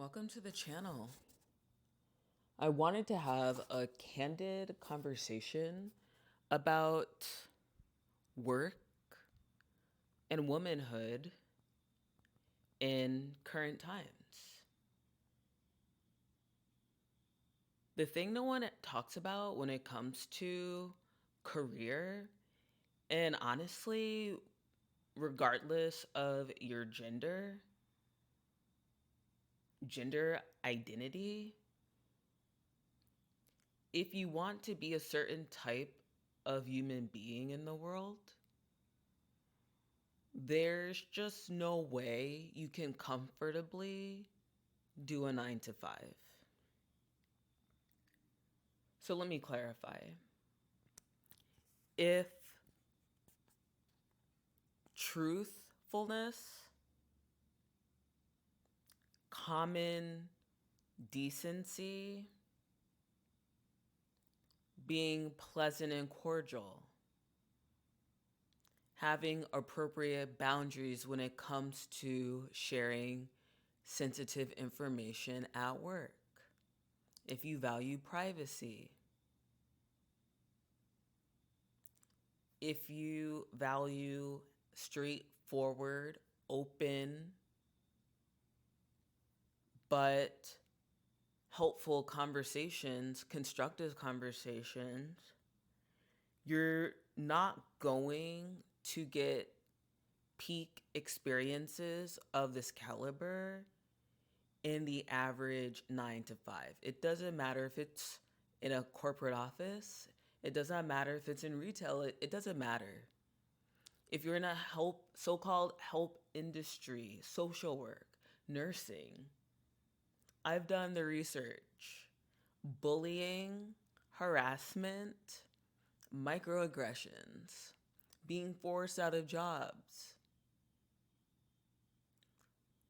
Welcome to the channel. I wanted to have a candid conversation about work and womanhood in current times. The thing no one talks about when it comes to career, and honestly, regardless of your gender identity, if you want to be a certain type of human being in the world, there's just no way you can comfortably do a 9 to 5. So let me clarify. If truthfulness, common decency, being pleasant and cordial, having appropriate boundaries when it comes to sharing sensitive information at work, if you value privacy, if you value straightforward, open, but helpful conversations, constructive conversations, you're not going to get peak experiences of this caliber in the average 9 to 5. It doesn't matter if it's in a corporate office, it doesn't matter if it's in retail, it doesn't matter. If you're in a so-called help industry, social work, nursing, I've done the research. Bullying, harassment, microaggressions, being forced out of jobs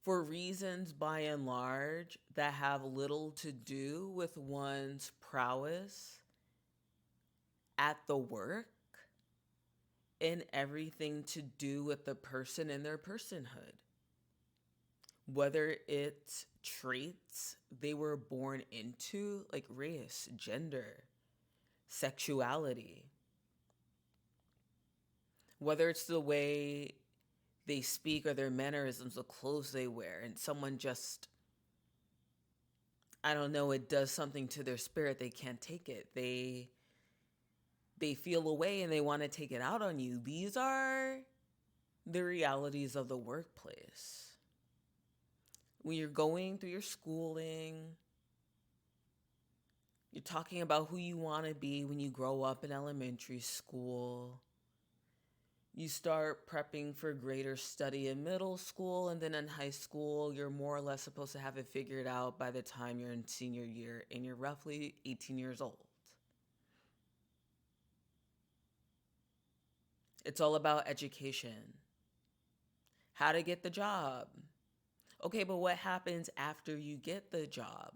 for reasons by and large that have little to do with one's prowess at the work and everything to do with the person and their personhood. Whether it's traits they were born into, like race, gender, sexuality, whether it's the way they speak or their mannerisms, the clothes they wear, and someone just, I don't know, it does something to their spirit, they can't take it. They feel away and they want to take it out on you. These are the realities of the workplace. When you're going through your schooling, you're talking about who you want to be when you grow up in elementary school. You start prepping for greater study in middle school, and then in high school, you're more or less supposed to have it figured out by the time you're in senior year and you're roughly 18 years old. It's all about education, how to get the job. Okay, but what happens after you get the job?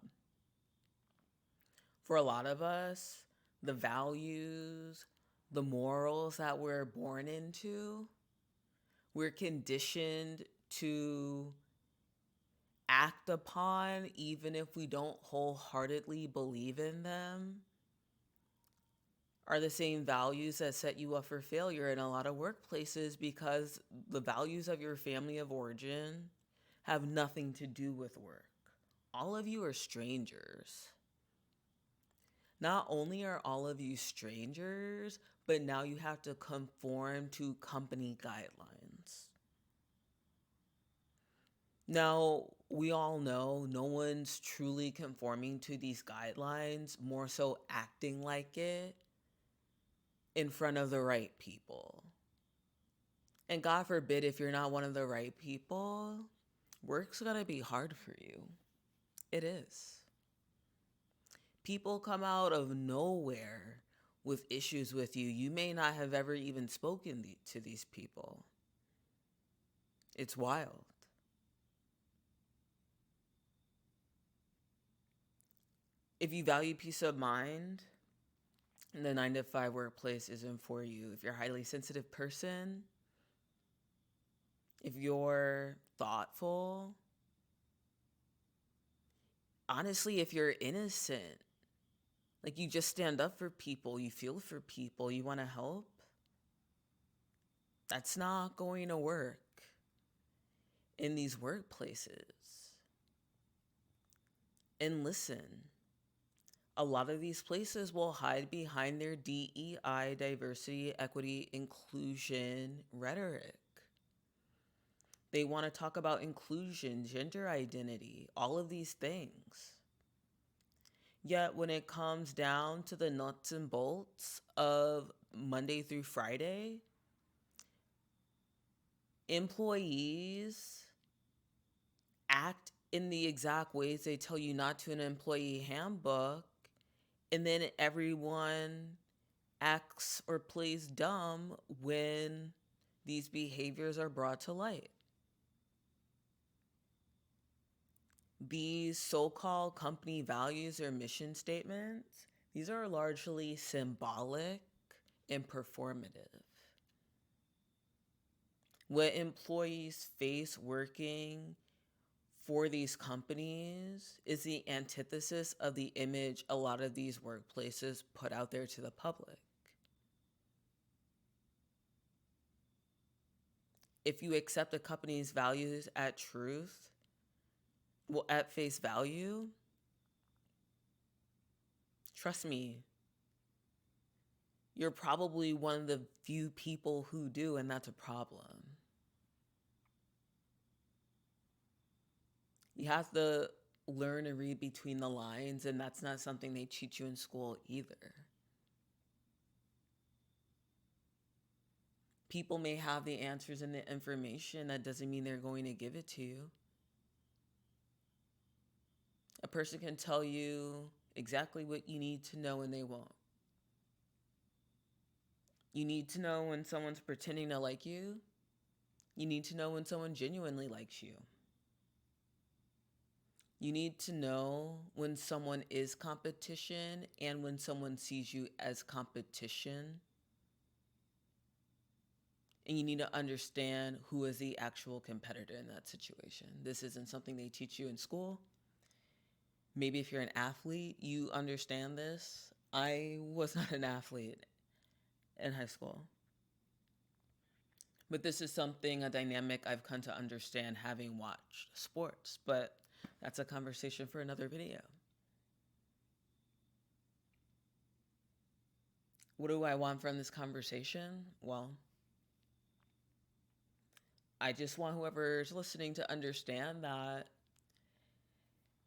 For a lot of us, the values, the morals that we're born into, we're conditioned to act upon even if we don't wholeheartedly believe in them, are the same values that set you up for failure in a lot of workplaces, because the values of your family of origin have nothing to do with work. All of you are strangers. Not only are all of you strangers, but now you have to conform to company guidelines. Now, we all know no one's truly conforming to these guidelines, more so acting like it in front of the right people. And God forbid, if you're not one of the right people, work's gonna be hard for you. It is. People come out of nowhere with issues with you. You may not have ever even spoken to these people. It's wild. If you value peace of mind, the 9 to 5 workplace isn't for you. If you're a highly sensitive person, if you're thoughtful, honestly, if you're innocent, like you just stand up for people, you feel for people, you want to help, that's not going to work in these workplaces. And listen, a lot of these places will hide behind their DEI, diversity, equity, inclusion rhetoric. They want to talk about inclusion, gender identity, all of these things. Yet when it comes down to the nuts and bolts of Monday through Friday, employees act in the exact ways they tell you not to in an employee handbook, and then everyone acts or plays dumb when these behaviors are brought to light. These so-called company values or mission statements, these are largely symbolic and performative. What employees face working for these companies is the antithesis of the image a lot of these workplaces put out there to the public. If you accept a company's values at at face value, trust me, you're probably one of the few people who do, and that's a problem. You have to learn to read between the lines, and that's not something they teach you in school either. People may have the answers and the information. That doesn't mean they're going to give it to you. A person can tell you exactly what you need to know and they won't. You need to know when someone's pretending to like you. You need to know when someone genuinely likes you. You need to know when someone is competition and when someone sees you as competition. And you need to understand who is the actual competitor in that situation. This isn't something they teach you in school. Maybe if you're an athlete, you understand this. I was not an athlete in high school. But this is something, a dynamic I've come to understand having watched sports. But that's a conversation for another video. What do I want from this conversation? Well, I just want whoever's listening to understand that,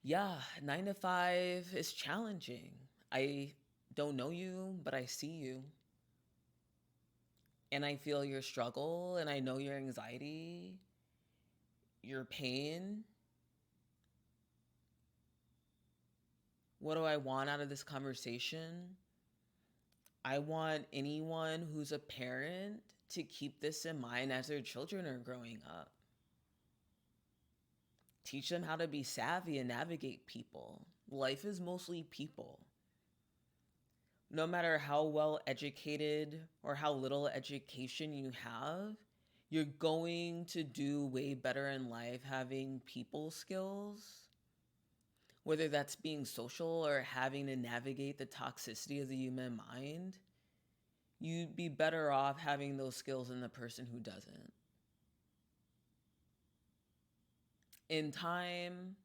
yeah, 9 to 5 is challenging. I don't know you, but I see you. And I feel your struggle, and I know your anxiety, your pain. What do I want out of this conversation? I want anyone who's a parent to keep this in mind as their children are growing up. Teach them how to be savvy and navigate people. Life is mostly people. No matter how well educated or how little education you have, you're going to do way better in life having people skills, whether that's being social or having to navigate the toxicity of the human mind. You'd be better off having those skills than the person who doesn't. In time,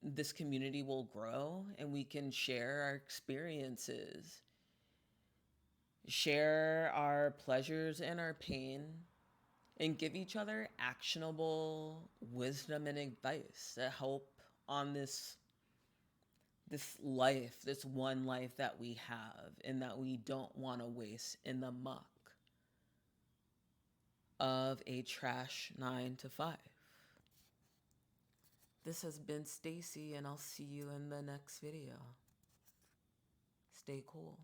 this community will grow and we can share our experiences, share our pleasures and our pain, and give each other actionable wisdom and advice to help on this life, this one life that we have and that we don't want to waste in the muck of a trash 9 to 5. This has been Stacy, and I'll see you in the next video. Stay cool.